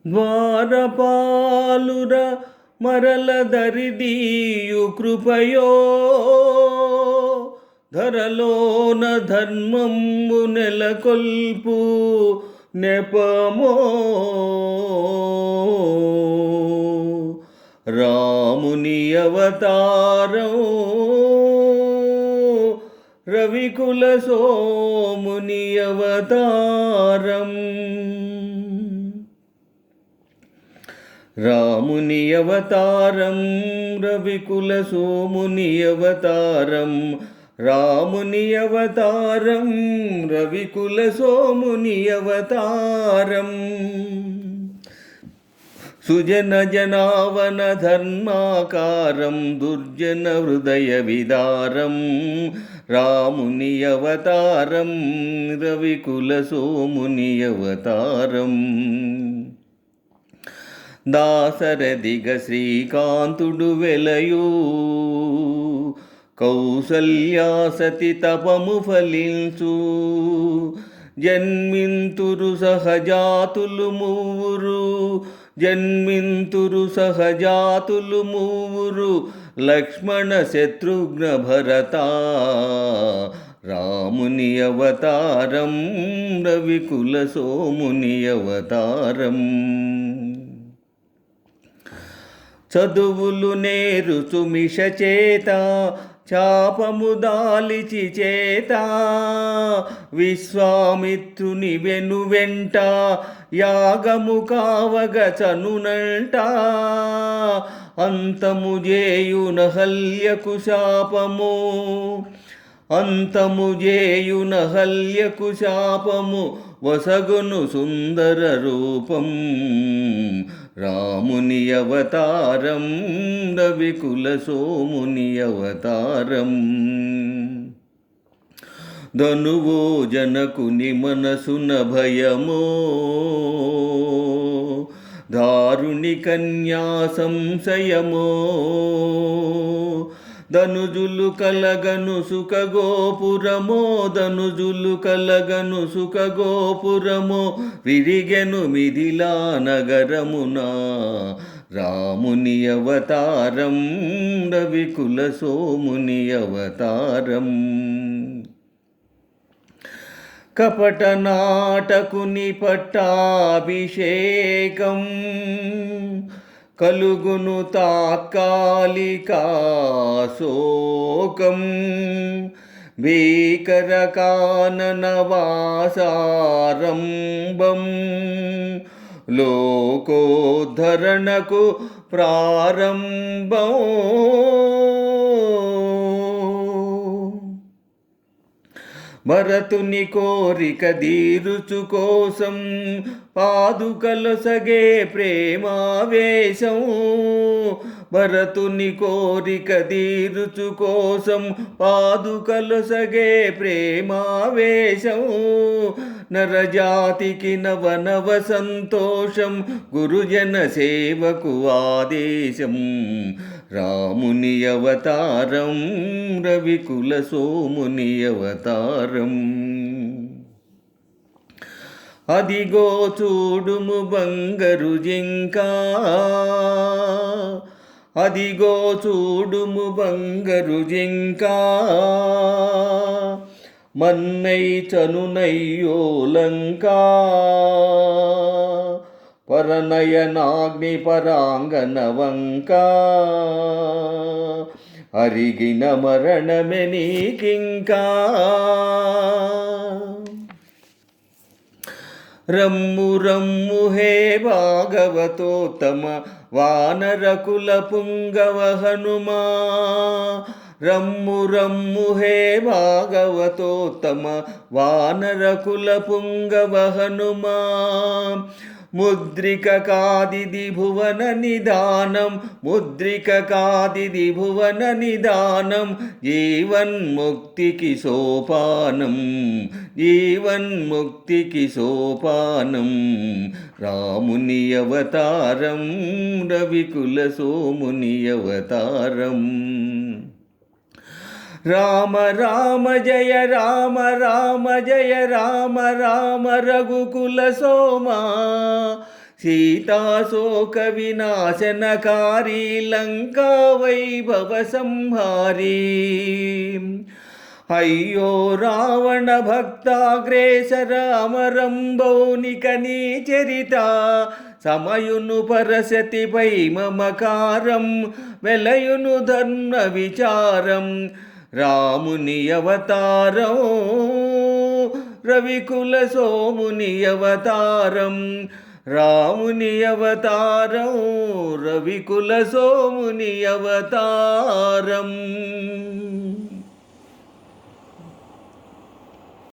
ద్వారపాలుర మరల దరిదీయు కృపయో ధరలోన ధర్మంబు నెలకొల్పు నెపమో రాముని అవతారం రవికుల సోముని అవతారం రాముని అవతారం రవికుల సోముని అవతారం రాముని అవతారం రవికుల సోముని అవతారం సుజన జనావన ధర్మాకారం దుర్జన హృదయ విదారం రాముని అవతారం రవికుల సోముని అవతారం దాసరథిగ శ్రీకాంతుడు వెలయు కౌసల్యాసతి తపము ఫలించు జన్మింతురు సహజాతులు మూవురు జన్మింతురు సహజాతులు మూవురు లక్ష్మణ శత్రుఘ్న భరత రాముని అవతారం రవికుల సోముని అవతారం చదువులు నేరుచు మిష చేత చాపము దాలిచి చేత విశ్వామిత్రుని వెనువెంట యాగము కావగ చనునంట అంతము జేయున హల్యకు శాపము అంతము జేయున హల్యకు శాపము వసగును సుందర రూపం రాముని అవతారం రవికుల సోముని అవతారం ధనువో జనకుని మనసున భయమో దారుణి కన్యా సంశయమో ధనుజులు కలగను సుఖ గోపురమో ధనుజులు కలగను సుఖ గోపురమో విరిగెను మిథిలా నగరమున రాముని అవతారం రవికుల సోముని అవతారం కపట నాటకుని పట్టాభిషేకం కలుగును తాత్కాలికాశోకం భీకర కాననవాసారంభం లోకోద్ధరణకు ప్రారంభం భరతుని కోరిక దీరుచు కోసం పాదుకలొసగే ప్రేమావేశం భరతుని కోరిక దీరుచు కోసం పాదుకలొసగే ప్రేమావేశం నరజాతికి నవ సంతోషం గురుజన సేవకు ఆదేశం రాముని అవతారం రవికుల సోముని అవతారం అదిగో చూడుము బంగరు జింక అదిగో చూడుము బంగరు జింక మన్నై చనునయ్యో లంకా పరనయనాగ్ని పరాంగన వంక అరిగిన మరణమె నీకింకా రమ్ము రమ్ము హే భాగవతోత్తమ వానరకుల పుంగవ హనుమా రమ్ము రమ్ము హే భాగవతోత్తమ వానరకుల పుంగవ హనుమా ముద్రిక కాదిది భువన నిదానం ముద్రిక కాదిది భువన నిదానం జీవన్ముక్తికి సోపానం జీవన్ముక్తికి సోపానం రాముని అవతారం రవికుల సోముని అవతారం రామ రామ జయ రామ రామ జయ రామ రామ రఘుకుల సోమ సీతాశోక వినాశనకారి లంకా వైభవ సంహారీ అయ్యో రావణ భక్తాగ్రేసర అమరంబౌనిక నీ చరిత సమయును పరసతిపై మమకారం వెలయును ధర్మ విచారం రాముని అవతారం రవికుల సోముని అవతారం రాముని అవతారం రవికుల సోముని అవతారం.